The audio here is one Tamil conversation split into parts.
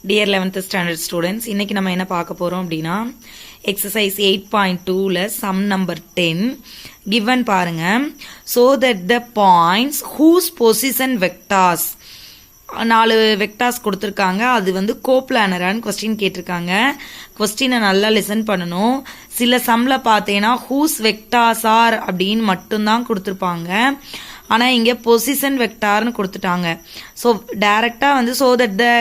Dear 11th standard students, இன்னைக்கு நம்ம என்ன பார்க்க போறோம் அப்படினா exercise 8.2ல sum number 10 given பாருங்க. So that the points whose position vectors 4 vectors கொடுத்திருக்காங்க. அது வந்து கோப்ளானரான்னு क्वेश्चन கேட்டிருக்காங்க. क्वेश्चனை நல்லா லிசன் பண்ணணும். சில சம்ல பார்த்தேனா whose vectors are அப்படினு மட்டும் தான் கொடுத்திருப்பாங்க. ஆனா இங்க பொசிஷன் வெக்டார்னு கொடுத்துட்டாங்க. சோ டைரக்டா வந்து so that the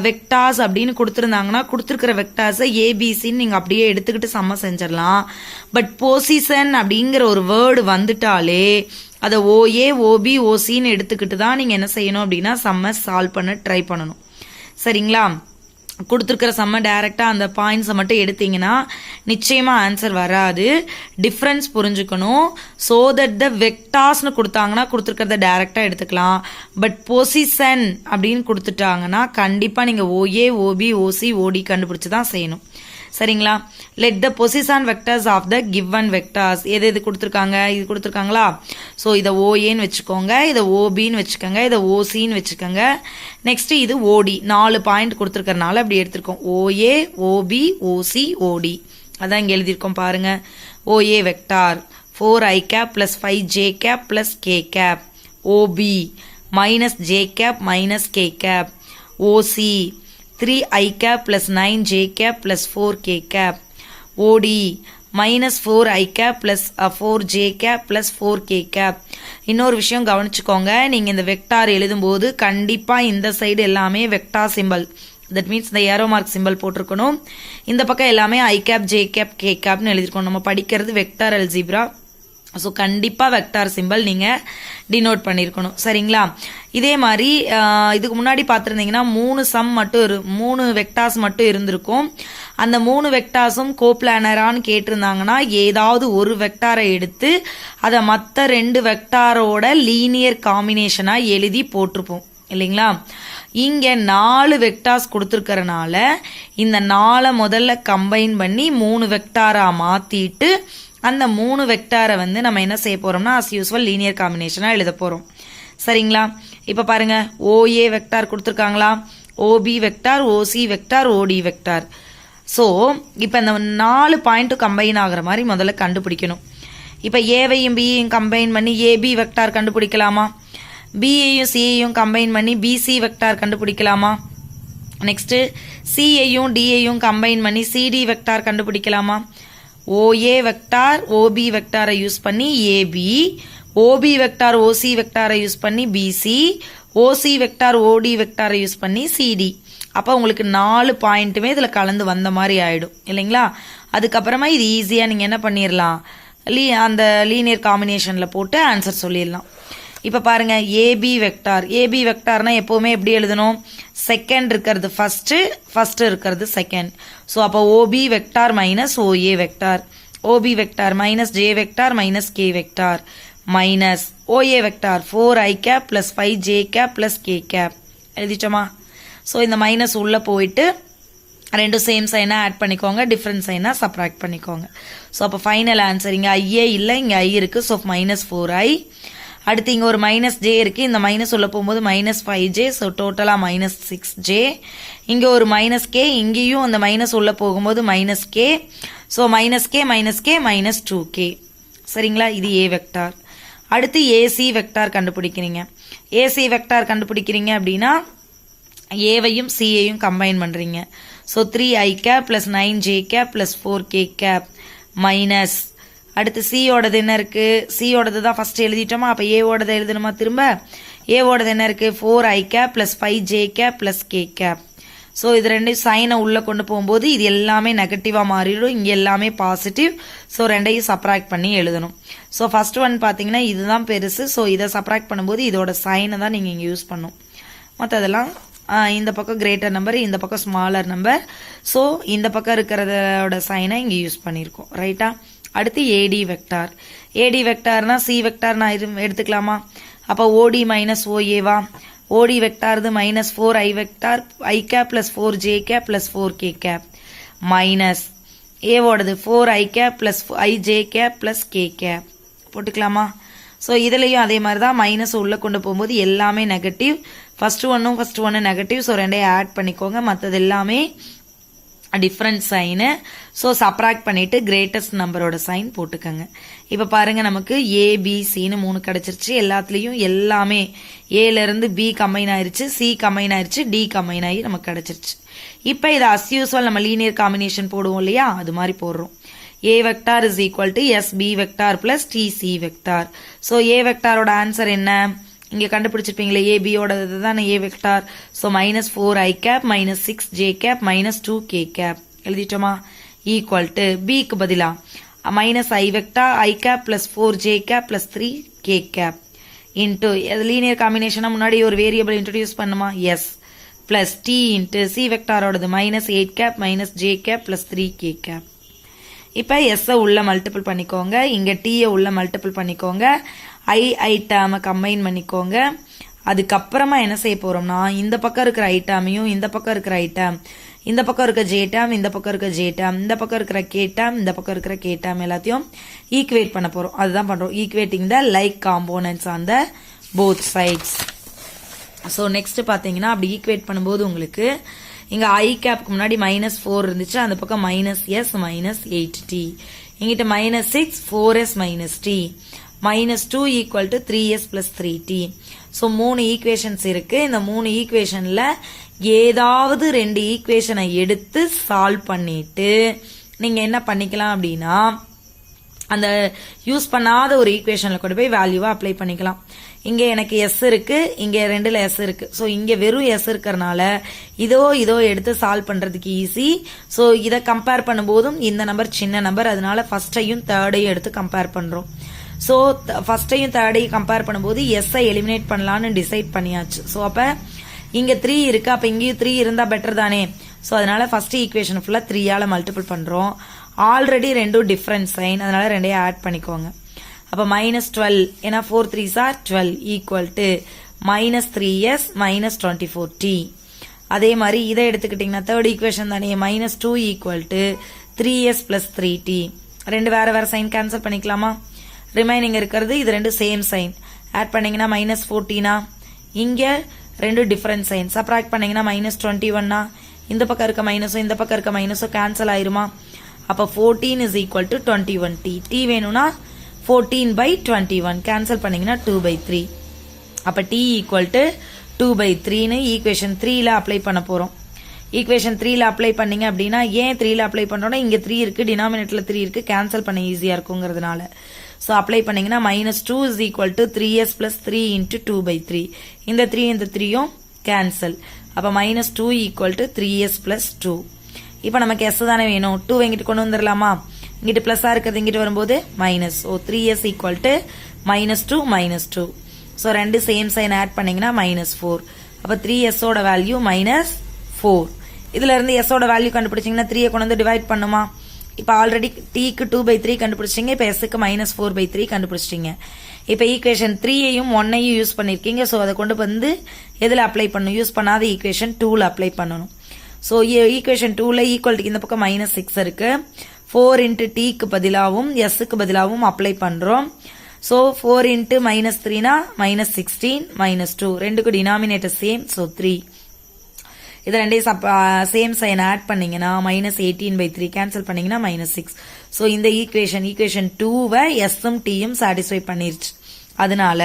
வெக்டார்ஸ் அப்படின்னு கொடுத்திருந்தாங்கன்னா கொடுத்திருக்கிற வெக்டார்ஸை ஏபிசின்னு நீங்க அப்படியே எடுத்துக்கிட்டு சம்ம செஞ்சிடலாம். பட் பொசிஷன் அப்படிங்கிற ஒரு வேர்டு வந்துட்டாலே அதை ஓஏ ஓபி ஓசின்னு எடுத்துக்கிட்டு தான் நீங்க என்ன செய்யணும் அப்படின்னா சம்ம சால்வ் பண்ண ட்ரை பண்ணணும். சரிங்களா? கொடுத்துருக்கிற சம்ம டைரக்டா அந்த பாயிண்ட்ஸை மட்டும் எடுத்தீங்கன்னா நிச்சயமா ஆன்சர் வராது. டிஃபரன்ஸ் புரிஞ்சுக்கணும். சோ தட் த வெக்டார்ஸ்னு கொடுத்தாங்கன்னா கொடுத்துருக்கிறத டைரக்டா எடுத்துக்கலாம். பட் பொசிஷன் அப்படின்னு கொடுத்துட்டாங்கன்னா கண்டிப்பா நீங்க ஓஏ ஓபி ஓசி ஓடி கண்டுபிடிச்சு தான் செய்யணும். சரிங்களா? Let the position vectors of the given vectors எது கொடுத்துருக்காங்க, இது கொடுத்துருக்காங்களா? ஸோ இதை ஓஏன்னு வச்சுக்கோங்க, இதை ஓபின்னு வச்சுக்கோங்க, இதை ஓசின்னு வச்சுக்கோங்க. நெக்ஸ்ட் இது ஓடி 4 பாயிண்ட் கொடுத்துருக்கறனால அப்படி எடுத்திருக்கோம். ஓஏ ஓபி ஓசி ஓடி அதான் இங்க எழுதியிருக்கோம் பாருங்க. OA vector 4i cap plus 5j cap plus k cap. O B minus j cap minus k cap. O C 3i cap plus 9j cap plus 4k cap. OD minus 4i cap plus 4j cap plus 4k cap. இன்னொரு விஷயம் கவனிச்சுக்கோங்க, நீங்க இந்த வெக்டார் எழுதும்போது கண்டிப்பா இந்த சைடு எல்லாமே வெக்டார் சிம்பல், தட் மீன்ஸ் இந்த ஏரோ மார்க் சிம்பல் போட்டிருக்கணும். இந்த பக்கம் எல்லாமே i cap j cap k capனு எழுதிருக்கணும். நம்ம படிக்கிறது வெக்டார் அல்ஜிப்ரா. ஸோ கண்டிப்பா வெக்டார் சிம்பல் நீங்க டினோட் பண்ணிருக்கணும். சரிங்களா? இதே மாதிரி இதுக்கு முன்னாடி பார்த்துருந்தீங்கன்னா 3 வெக்டார்ஸ் மட்டும் இருந்திருக்கும். அந்த 3 வெக்டார்ஸும் கோப்ளானரான்னு கேட்டிருந்தாங்கன்னா ஏதாவது ஒரு வெக்டாரை எடுத்து அதை மற்ற 2 வெக்டாரோட லீனியர் காம்பினேஷனா எழுதி போட்டிருப்போம் இல்லைங்களா? இங்க 4 வெக்டார்ஸ் கொடுத்துருக்கறனால இந்த 4 முதல்ல கம்பைன் பண்ணி 3 வெக்டாரா மாத்திட்டு அந்த 3 வெக்டாரை வந்து நம்ம என்ன செய்ய போறோம்னா as usual லீனியர் காம்பினேஷனா எழுத போறோம். சரிங்களா? இப்ப பாருங்க, ஓஏ வெக்டார் கொடுத்திருக்காங்களா, OB vector, OC vector, OD vector. So இப்ப இந்த 4 பாயிண்ட் கம்பைன் ஆகுற மாதிரி முதல்ல கண்டுபிடிக்கணும். இப்ப ஏவையும் பியையும் கம்பைன் பண்ணி ஏபி வெக்டார் கண்டுபிடிக்கலாமா? பியையும் சியையும் கம்பைன் பண்ணி பிசி வெக்டார் கண்டுபிடிக்கலாமா? நெக்ஸ்ட் சியையும் டியையும் கம்பைன் பண்ணி சிடி வெக்டார் கண்டுபிடிக்கலாமா? ஓஏ வெக்டார் ஓபி வெக்டாரை யூஸ் பண்ணி ஏபி, ஓபி வெக்டார் ஓசி வெக்டாரை யூஸ் பண்ணி பிசி, ஓசி வெக்டார் ஓடி வெக்டாரை யூஸ் பண்ணி சிடி. அப்ப உங்களுக்கு 4 பாயிண்ட்டுமே இதுல கலந்து வந்த மாதிரி ஆயிடும் இல்லைங்களா? அதுக்கப்புறமா இது ஈஸியா நீங்க என்ன பண்ணிடலாம், அந்த லீனியர் காம்பினேஷன்ல போட்டு ஆன்சர் சொல்லிடலாம். இப்ப பாருங்க, ஏபி வெக்டார்னா எப்பவுமே எப்படி எழுதணும், செகண்ட் இருக்கிறது ஃபர்ஸ்ட் இருக்கிறது செகண்ட். சோ அப்ப OB vector minus OA vector, OB vector minus J vector minus K vector minus OA vector 4i cap plus 5j cap plus k cap. எழுதிட்டோமா? சோ இந்த மைனஸ் உள்ள போயிட்டு ரெண்டு சேம் சைனா ஆட் பண்ணிக்கோங்க, டிஃபரண்ட் சைனா சப்ராக்ட் பண்ணிக்கோங்க. சோ அப்ப ஃபைனல் ஆன்சர் இங்க ஐஏ இல்ல, இங்க ஐ இருக்கு. So -4i. அடுத்து இங்க ஒரு -j இருக்கு, இந்த மைனஸ் உள்ள போகும்போது -5j. சோ டோட்டலா -6j. இங்க ஒரு -k, இங்கேயும் அந்த மைனஸ் உள்ள போகும்போது -k. So -k -2k. சரிங்களா? இது ஏ வெக்டார். அடுத்து ஏசி வெக்டார் கண்டுபிடிக்கிறீங்க. ஏசி வெக்டார் கண்டுபிடிக்கிறீங்க அப்படின்னா ஏவையும் சியையும் கம்பைன் பண்றீங்க. So 3i cap plus 9j cap plus 4k cap minus அடுத்து சி ஓடது என்ன இருக்கு, சி ஓடது தான் ஃபர்ஸ்ட் எழுதிட்டோமா, அப்ப ஏ ஓடது எழுதணுமா திரும்ப? ஏ ஓடது என்ன இருக்கு, 4i cap plus 5j cap plus k cap. So இது ரெண்டையும் சைனை உள்ள கொண்டு போகும்போது இது எல்லாமே நெகட்டிவா மாறிடும், இங்க எல்லாமே பாசிட்டிவ். சோ ரெண்டையும் சப்ராக்ட் பண்ணி எழுதணும். சோ ஃபர்ஸ்ட் ஒன் பாத்தீங்கன்னா இதுதான் பெருசு. சோ இதை சப்ராக்ட் பண்ணும்போது இதோட சைனை தான் நீங்க இங்க யூஸ் பண்ணும். மற்றதெல்லாம் இந்த பக்கம் கிரேட்டர் நம்பர், இந்த பக்கம் ஸ்மாலர் நம்பர். சோ இந்த பக்கம் இருக்கிறதோட சைனை இங்க யூஸ் பண்ணிருக்கோம். ரைட்டா? அடுத்து ஏடி வெக்டார். ஏடி வெக்டார்னா சி வெக்டார் நான் எடுத்துக்கலாமா? அப்ப ஓடி மைனஸ் ஓஏவா? ஓடி வெக்டார்து -4i vector i cap plus 4j cap plus 4k cap minus ஏவோடது 4i cap plus ij cap plus k cap போட்டுக்கலாமா? சோ இதுலயும் அதே மாதிரி தான் மைனஸ் உள்ள கொண்டு போகும்போது எல்லாமே நெகட்டிவ். ஃபர்ஸ்ட் ஒன்று நெகட்டிவ். ஸோ ரெண்டையும் ஆட் பண்ணிக்கோங்க. மற்றது எல்லாமே டிஃப்ரெண்ட் சைனு. ஸோ சப்ராக்ட் பண்ணிட்டு கிரேட்டஸ்ட் நம்பரோட சைன் போட்டுக்கோங்க. இப்போ பாருங்க நமக்கு ஏபிசின்னு 3 கிடைச்சிருச்சு. எல்லாத்துலேயும் எல்லாமே ஏலேருந்து பி கம்பைன் ஆயிருச்சு, சி கம்பைன் ஆயிருச்சு, டி கம்பைன் ஆகி நமக்கு கிடைச்சிருச்சு. இப்போ இதை அஸ் யூஸ்வல் நம்ம லீனியர் காம்பினேஷன் போடுவோம் இல்லையா, அது மாதிரி போடுறோம். A vector is equal to SB vector plus TC vector. So A vectorோட ஆன்சர் என்ன இங்க கண்டுபிடிச்சிருப்பீங்களே, ஏபியோட இதுதான் A vector. So minus 4i cap minus 6j cap minus 2k cap எழுதிட்டோமா, ஈக்குவல் டு B க்கு பதிலா minus I vector I cap plus 4j cap plus 3k cap into linear காம்பினேஷனா முன்னாடி ஒரு வேரியபிள் இன்ட்ரோடியூஸ் பண்ணுமா, yes, plus T into C vectorோடது minus 8 cap minus j cap plus 3k cap. இப்போ எஸ் உள்ள மல்டிபிள் பண்ணிக்கோங்க, இங்க டி உள்ள மல்டிபிள் பண்ணிக்கோங்க, ஐ டேமை கம்பைன் பண்ணிக்கோங்க. அதுக்கப்புறமா என்ன செய்ய போறோம்னா, இந்த பக்கம் இருக்கிற ஐட்டாமையும் இந்த பக்கம் இருக்கிற ஐட்டம், இந்த பக்கம் இருக்க ஜே டேம், இந்த பக்கம் இருக்க ஜே டேம், இந்த பக்கம் இருக்கிற கே டேம், இந்த பக்கம் இருக்கிற கே டேம் எல்லாத்தையும் ஈக்குவேட் பண்ண போறோம். அதுதான் பண்றோம், equating the like components on the both sides. So next பாத்தீங்கன்னா அப்படி ஈக்குவேட் பண்ணும்போது உங்களுக்கு இங்க ஐ கேப்க்கு முன்னாடி -4 இருந்துச்சு, அந்த பக்கம் -s -8t, இங்கிட்ட -6 4s -t -2 equal to 3s plus 3t. So 3 equations இருக்கு. இந்த 3 ஈக்குவேஷன்ல ஏதாவது 2 ஈக்குவேஷனை எடுத்து சால்வ் பண்ணிட்டு நீங்க என்ன பண்ணிக்கலாம் அப்படின்னா, அந்த யூஸ் பண்ணாத ஒரு ஈக்குவேஷன்ல கொண்டு போய் வேல்யூவா அப்ளை பண்ணிக்கலாம். இங்க எனக்கு எஸ் இருக்கு, இங்க 2ல எஸ் இருக்கு. ஸோ இங்க வெறும் எஸ் இருக்கறனால இதோ எடுத்து சால்வ் பண்றதுக்கு ஈஸி. ஸோ இதை கம்பேர் பண்ணும்போதும் இந்த நம்பர் சின்ன நம்பர், அதனால ஃபர்ஸ்டையும் தேர்டையும் எடுத்து கம்பேர் பண்றோம். ஸோ ஃபர்ஸ்டையும் தேர்டையும் கம்பேர் பண்ணும்போது எஸ்ஐ எலிமினேட் பண்ணலான்னு டிசைட் பண்ணியாச்சு. ஸோ அப்ப இங்க 3 இருக்கு, அப்ப இங்கேயும் 3 இருந்தா பெட்டர் தானே. ஸோ அதனால ஃபர்ஸ்ட் ஈக்குவேஷன் ஃபுல்லா 3ஆல மல்டிபிள் பண்றோம். ஆல்ரெடி ரெண்டும் டிஃபரன்ட் சைன், அதனால ரெண்டையும் ஆட் பண்ணிக்கோங்க. அப்ப -12, ஏன்னா 4 3s are 12 equal to -3s -24t. அதே மாதிரி இதை எடுத்துக்கிட்டீங்கன்னா தேர்ட் ஈக்குவேஷன் தானே, -2 equal to 3s plus 3t. ரெண்டு வேற சைன் கேன்சல் பண்ணிக்கலாமா, ரிமைனிங் இருக்கிறது இது ரெண்டு சேம் சைன். ஆட் பண்ணீங்கன்னா -14, இங்க ரெண்டு டிஃபரன்ட் சைன். சப்ராக்ட் பண்ணீங்கன்னா -21, இந்த பக்கம் இருக்க மைனஸும் இந்த பக்கம் இருக்க மைனஸும் கேன்சல் ஆயிருமா. அப்ப 14 is equal to 21t. t வேணும்னா 14/21 கேன்சல் பண்ணீங்கன்னா 2/3. அப்ப t equal to 2/3 ஈக்குவேஷன் 3ல அப்ளை பண்ண போறோம். ஈக்குவேஷன் 3ல அப்ளை பண்ணீங்க அப்படின்னா, ஏன் 3ல அப்ளை பண்றோம்னா இங்க 3 இருக்கு, டினாமினேட்டர்ல 3 இருக்கு, கேன்சல் பண்ண ஈஸியா இருக்குங்கிறதுனால. சோ அப்ளை பண்ணீங்கன்னா -2 is equal to 3s plus 3 into 2/3. இந்த 3 இந்த 3யும் கேன்சல். அப்ப -2 equal to 3s plus 2. இப்ப நமக்கு s தானே வேணும், 2 எங்கிட்டு கொண்டு வந்துடலாமா, இங்கிட்டு பிளஸ்ஸா இருக்கிறது இங்கிட்டு வரும்போது மைனஸ். ஓ 3s equal to -2 -2. ஸோ ரெண்டு சேம் சைன் ஆட் பண்ணீங்கன்னா -4. அப்ப 3s ஓட வேல்யூ -4. இதுல இருந்து s ஓட வேல்யூ கண்டுபிடிச்சீங்கன்னா 3 கொண்டு வந்து டிவைட் பண்ணுமா. இப்ப ஆல்ரெடி t க்கு 2/3 கண்டுபிடிச்சிட்டீங்க, இப்ப s க்கு -4/3 கண்டுபிடிச்சிட்டீங்க. இப்ப ஈக்குவேஷன் 3ஐயும் 1ஐயும் யூஸ் பண்ணிருக்கீங்க. ஸோ அதை கொண்டு வந்து எதுல அப்ளை பண்ணணும், யூஸ் பண்ணாத ஈக்குவேஷன் 2ல அப்ளை பண்ணணும். ஸோ ஈக்குவேஷன் 2ல ஈக்குவல் இந்த பக்கம் -6 இருக்கு, 4 into t க்கு பதிலாவும் s க்கு பதிலாவும் அப்ளை பண்றோம். சோ 4 into -3 னா -16 -2, ரெண்டுக்கு டினாமினேட்டர் சேம். சோ 3, இது ரெண்டையும் சேம் சைன் ஆட் பண்ணீங்கன்னா -18/3 கேன்சல் பண்ணீங்கன்னா -6. சோ இந்த ஈக்குவேஷன் 2வை s-ம் t-யும் சாட்டிஸ்ஃபை பண்ணிருச்சு. அதனால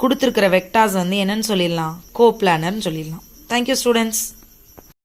கொடுத்திருக்கிற வெக்டார்ஸ் வந்து என்னன்னு சொல்லிடலாம், கோப்ளானர்னு சொல்லிடலாம். Thank you students.